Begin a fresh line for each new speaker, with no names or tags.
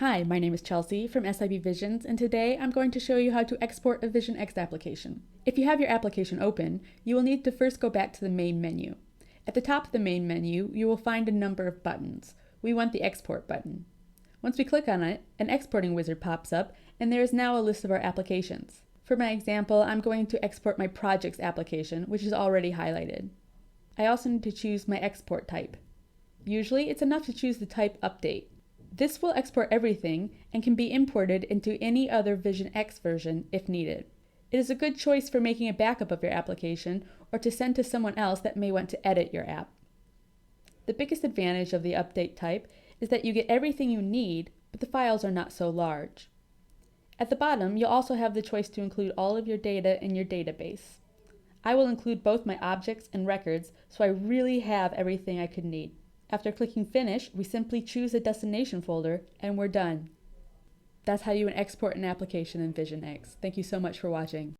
Hi, my name is Chelsea from SIB Visions, and today I'm going to show you how to export a VisionX application. If you have your application open, you will need to first go back to the main menu. At the top of the main menu, you will find a number of buttons. We want the Export button. Once we click on it, an exporting wizard pops up, and there is now a list of our applications. For my example, I'm going to export my projects application, which is already highlighted. I also need to choose my export type. Usually, it's enough to choose the type Update. This will export everything and can be imported into any other VisionX version if needed. It is a good choice for making a backup of your application or to send to someone else that may want to edit your app. The biggest advantage of the Update type is that you get everything you need, but the files are not so large. At the bottom, you'll also have the choice to include all of your data in your database. I will include both my objects and records, so I really have everything I could need. After clicking Finish, we simply choose a destination folder and we're done. That's how you export an application in VisionX. Thank you so much for watching.